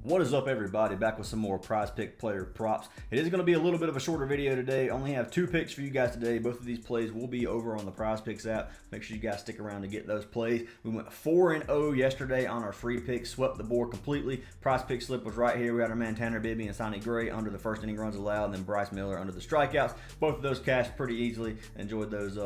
What is up, everybody? Back with some more prize pick player props. It is going to be a little bit of a shorter video today. Only have 2 picks for you guys today. Both of these plays will be over on the Prizepicks app. Make sure you guys stick around to get those plays. We went 4-0 yesterday on our free picks, swept the board completely. Prize pick slip was right here. We had our man Tanner Bibby and Sonny Gray under the first inning runs allowed, and then Bryce Miller under the strikeouts. Both of those cashed pretty easily. Enjoyed those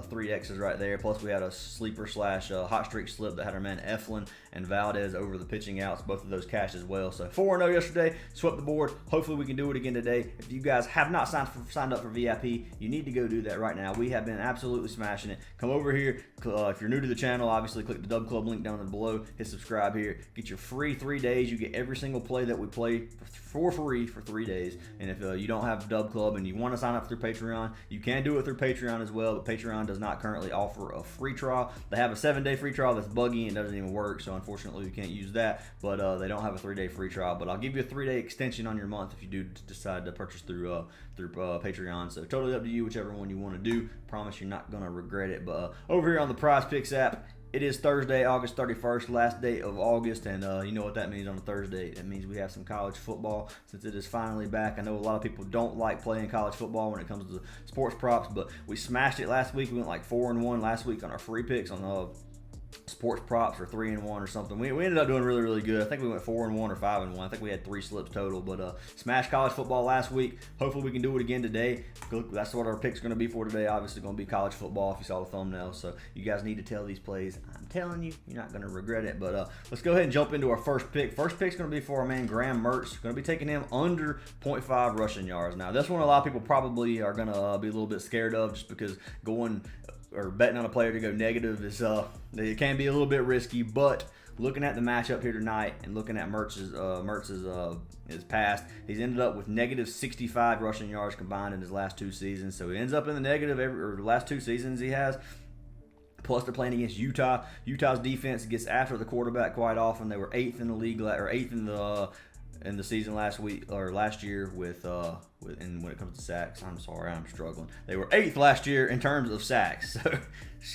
3 X's right there. Plus we had a sleeper slash hot streak slip that had our man Eflin and Valdez over the pitching outs. Both of those cashed as well. So 4-0 yesterday, swept the board. Hopefully we can do it again today. If you guys have not signed up for VIP, you need to go do that right now. We have been absolutely smashing it. Come over here. If you're new to the channel, obviously click the Dub Club link down below. Hit subscribe here. Get your free 3 days. You get every single play that we play for free for 3 days. And if you don't have Dub Club and you want to sign up through Patreon, you can do it through Patreon as well. But Patreon does not currently offer a free trial. They have a 7-day free trial that's buggy and doesn't even work, so unfortunately we can't use that. But they don't have a 3-day free trial. But I'll give you a 3-day extension on your month if you do decide to purchase through Patreon. So totally up to you, whichever one you want to do. Promise you're not gonna regret it. But over here on the Prizepicks app, it is Thursday, August 31st, last day of August, and you know what that means on a Thursday. That means we have some college football since it is finally back. I know a lot of people don't like playing college football when it comes to sports props, but we smashed it last week. We went like 4-1 last week on our free picks on sports props, or 3-1 or something. We ended up doing really, really good. I think we went 4-1 or 5-1. I think we had 3 slips total, but smashed college football last week. Hopefully we can do it again today. That's what our pick's going to be for today. Obviously going to be college football if you saw the thumbnail. So you guys need to tell these plays. I'm telling you, you're not going to regret it. But let's go ahead and jump into our first pick. First pick's going to be for our man Graham Mertz. Going to be taking him under 0.5 rushing yards. Now this one a lot of people probably are going to be a little bit scared of, just because going or betting on a player to go negative is it can be a little bit risky. But looking at the matchup here tonight and looking at his past, he's ended up with negative 65 rushing yards combined in his last 2 seasons. So he ends up in the negative the last 2 seasons he has. Plus, they're playing against Utah. Utah's defense gets after the quarterback quite often. They were 8th in the league, or 8th in the season last year and when it comes to sacks. I'm sorry, I'm struggling. They were 8th last year in terms of sacks. So,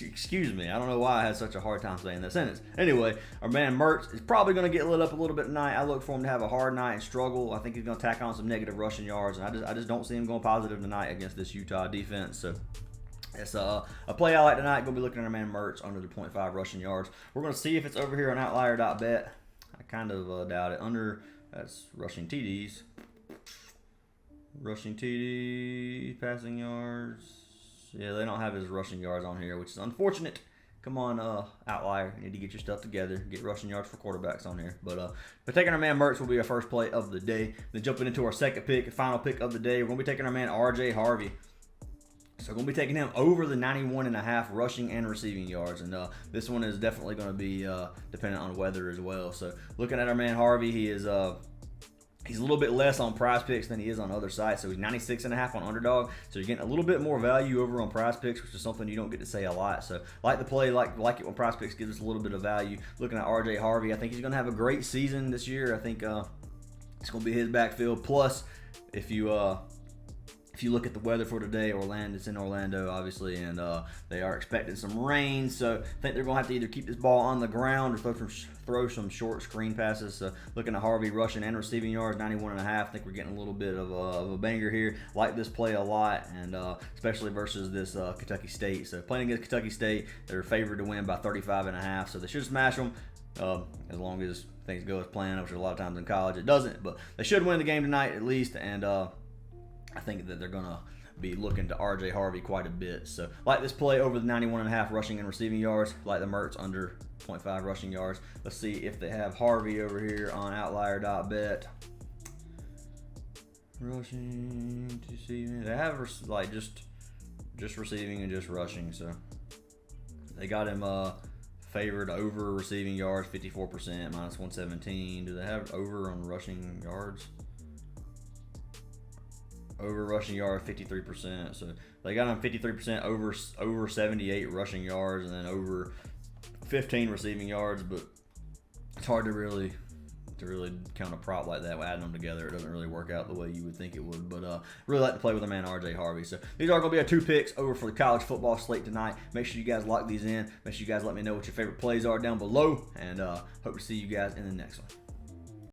excuse me, I don't know why I had such a hard time saying that sentence. Anyway, our man Mertz is probably going to get lit up a little bit tonight. I look for him to have a hard night and struggle. I think he's going to tack on some negative rushing yards, and I just don't see him going positive tonight against this Utah defense. So it's a play I like tonight. Going to be looking at our man Mertz under the 0.5 rushing yards. We're going to see if it's over here on outlier.bet. I kind of doubt it. That's rushing TDs. Rushing TDs, passing yards. Yeah, they don't have his rushing yards on here, which is unfortunate. Come on, outlier. You need to get your stuff together. Get rushing yards for quarterbacks on here. But taking our man Mertz will be our first play of the day. Then jumping into our second pick, final pick of the day, we're going to be taking our man RJ Harvey. So we're going to be taking him over the 91.5 rushing and receiving yards. And this one is definitely going to be dependent on weather as well. So looking at our man Harvey, he's a little bit less on Prizepicks than he is on other sites. So he's 96.5 on Underdog. So you're getting a little bit more value over on Prizepicks, which is something you don't get to say a lot. So like the play, like it when Prizepicks gives us a little bit of value. Looking at RJ Harvey, I think he's going to have a great season this year. I think it's going to be his backfield. Plus, if you look at the weather for today, it's in Orlando, obviously, and they are expecting some rain. So I think they're going to have to either keep this ball on the ground or throw some short screen passes. So looking at Harvey rushing and receiving yards, 91.5. I think we're getting a little bit of a banger here. Like this play a lot, and especially versus this Kentucky State. So playing against Kentucky State, they're favored to win by 35.5. So they should smash them as long as things go as planned, which a lot of times in college it doesn't. But they should win the game tonight at least, and I think that they're going to be looking to RJ Harvey quite a bit. So like this play over the 91.5 rushing and receiving yards. Like the Mertz under 0.5 rushing yards. Let's see if they have Harvey over here on outlier.bet. Rushing, receiving. They have like just receiving and just rushing. So they got him favored over receiving yards 54%, minus 117. Do they have over on rushing yards? Over rushing yards 53%, so they got him 53% over 78 rushing yards, and then over 15 receiving yards. But it's hard to really count a prop like that. Adding them together, it doesn't really work out the way you would think it would. But really like to play with a man RJ Harvey. So these are going to be our 2 picks over for the college football slate tonight. Make sure you guys lock these in. Make sure you guys let me know what your favorite plays are down below, and hope to see you guys in the next one.